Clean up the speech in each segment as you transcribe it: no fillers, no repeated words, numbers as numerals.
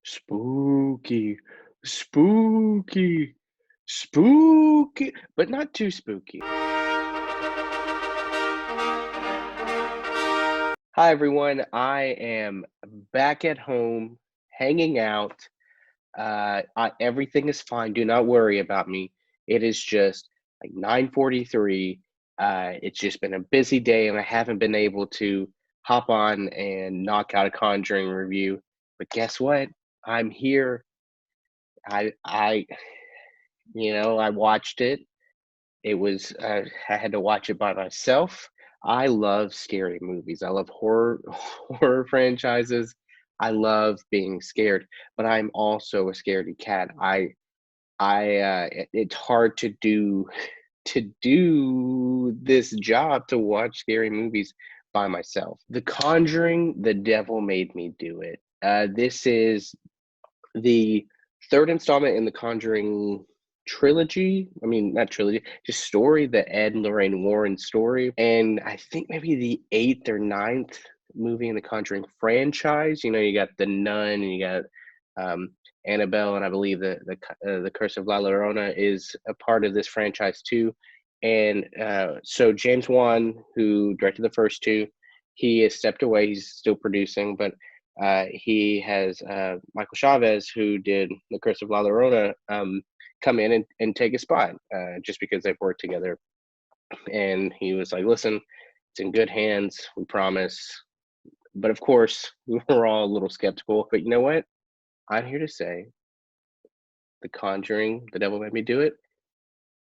Spooky, spooky, spooky, but not too spooky. Hi, everyone. I am back at home, hanging out. Everything is fine. Do not worry about me. It is just like 9:43. It's just been a busy day, and I haven't been able to hop on and knock out a Conjuring review. But guess what? I'm here. I I watched it. It was I had to watch it by myself. I love scary movies. I love horror horror franchises. I love being scared, but I'm also a scaredy cat. It's hard to do to do this job to watch scary movies by myself. The Conjuring, the devil made me do it. This is the third installment in the Conjuring trilogy. I mean, not trilogy, just story, the Ed and Lorraine Warren story. And I think maybe the eighth or ninth movie in the Conjuring franchise. You got The Nun and you got Annabelle, and I believe the Curse of La Llorona is a part of this franchise too. And so James Wan, who directed the first two, he has stepped away. He's still producing, but he has Michael Chavez, who did The Curse of La Llorona, come in and take his spot just because they've worked together. And he was like, listen, it's in good hands, we promise. But of course, we were all a little skeptical. But you know what? I'm here to say The Conjuring, The Devil Made Me Do It.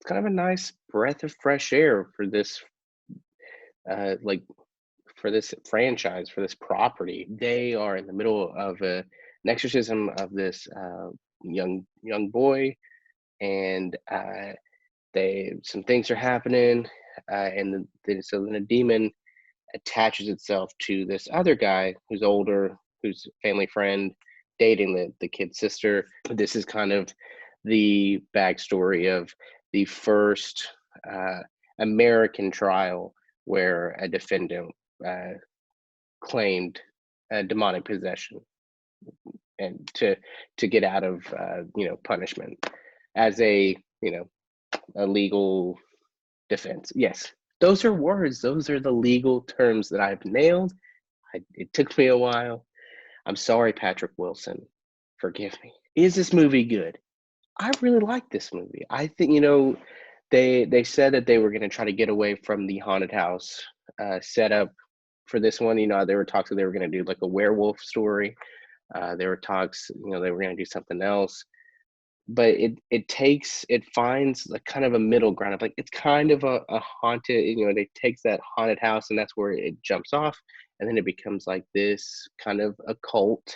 It's kind of a nice breath of fresh air for this, like for this franchise, for this property. They are in the middle of an exorcism of this young boy, and they some things are happening, so then a demon attaches itself to this other guy who's older, who's a family friend, dating the kid's sister. This is kind of the backstory of the first uh, American trial where a defendant uh, claimed demonic possession and to get out of punishment as a legal defense. Yes, those are words. Those are the legal terms that I've nailed. It took me a while. I'm sorry, Patrick Wilson. Forgive me. Is this movie good? I really like this movie. I think they said that they were going to try to get away from the haunted house setup for this one. There were talks that they were going to do like a werewolf story. There were talks, they were going to do something else. But it finds like kind of a middle ground of like it's kind of a haunted. It takes that haunted house and that's where it jumps off, and then it becomes like this kind of occult,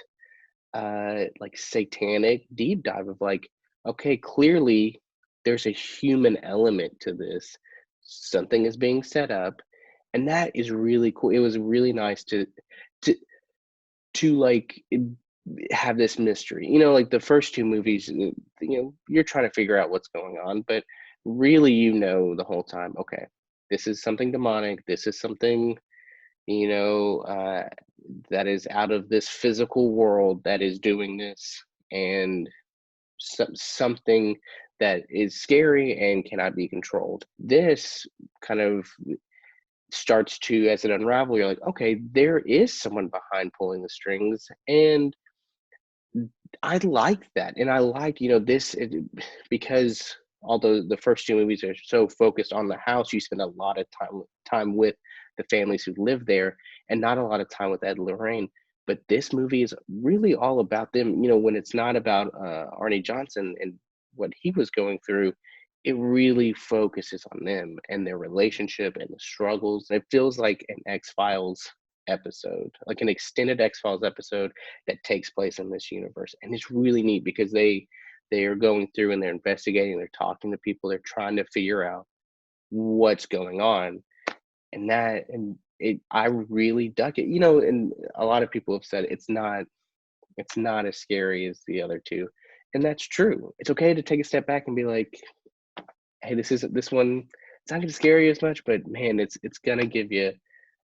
like satanic deep dive of like, okay, clearly there's a human element to this. Something is being set up, and that is really cool. It was really nice to like have this mystery. Like the first two movies, you're trying to figure out what's going on, but really, the whole time, okay, this is something demonic. This is something, you know, uh, that is out of this physical world that is doing this, and something that is scary and cannot be controlled. This kind of starts to, as it unravels, you're like, okay, there is someone behind pulling the strings, and I like that, and I like because although the first two movies are so focused on the house, you spend a lot of time with the families who live there, and not a lot of time with Ed and Lorraine. But this movie is really all about them. When it's not about Arnie Johnson and what he was going through, it really focuses on them and their relationship and the struggles. It feels like an X Files episode, like an extended X Files episode that takes place in this universe. And it's really neat because they are going through and they're investigating, they're talking to people, they're trying to figure out what's going on. I really dug it. And a lot of people have said it's not as scary as the other two. And that's true. It's okay to take a step back and be like, hey, this one, it's not gonna scare you as much, but man, it's gonna give you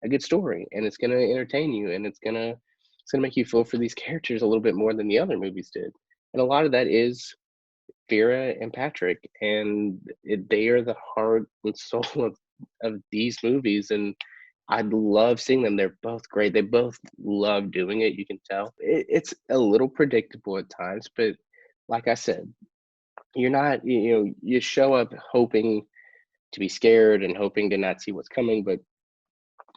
a good story, and it's gonna entertain you, and it's gonna It's gonna make you feel for these characters a little bit more than the other movies did. And a lot of that is Vera and Patrick, and they are the heart and soul of these movies, and I love seeing them. They're both great. They both love doing it. You can tell it's a little predictable at times, but like I said, you're not. You show up hoping to be scared and hoping to not see what's coming, but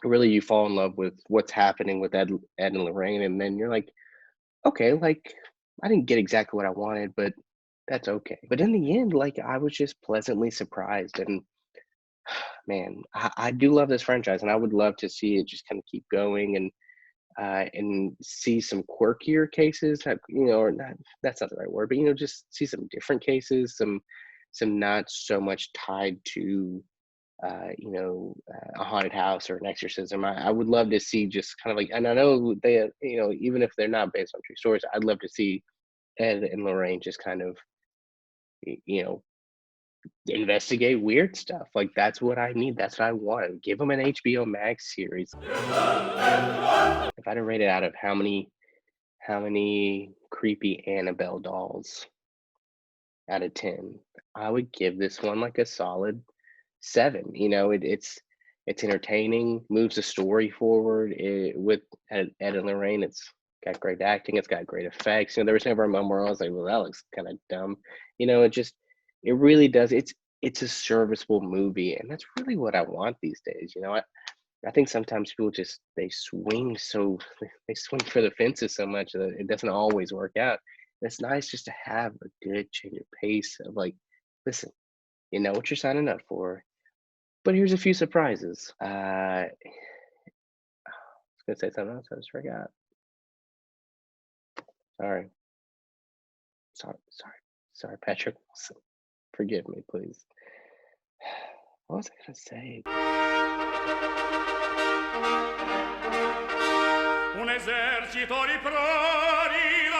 really you fall in love with what's happening with Ed and Lorraine, and then you're like, okay, like I didn't get exactly what I wanted, but that's okay. But in the end, like I was just pleasantly surprised, and man, I do love this franchise, and I would love to see it just kind of keep going and see some quirkier cases that or not. That's not the right word, but just see some different cases, some not so much tied to a haunted house or an exorcism. I would love to see just kind of like, and I know they, even if they're not based on true stories, I'd love to see Ed and Lorraine just kind of, you know, investigate weird stuff. Like that's what I need. That's what I want. Give them an HBO Max series. If I had to rate it out of how many creepy Annabelle dolls out of 10, I would give this one like a solid 7. It's entertaining, moves the story forward. With Ed and Lorraine, it's got great acting, it's got great effects. There was never a moment where I was like, "Well, that looks kind of dumb." It really does. It's a serviceable movie, and that's really what I want these days. I think sometimes people just they swing for the fences so much that it doesn't always work out. And it's nice just to have a good change of pace of like, listen, you know what you're signing up for, but here's a few surprises. I was gonna say something else, I just forgot. Sorry, sorry, Patrick Wilson. Forgive me, please. What was I gonna say? Un esercito di prodi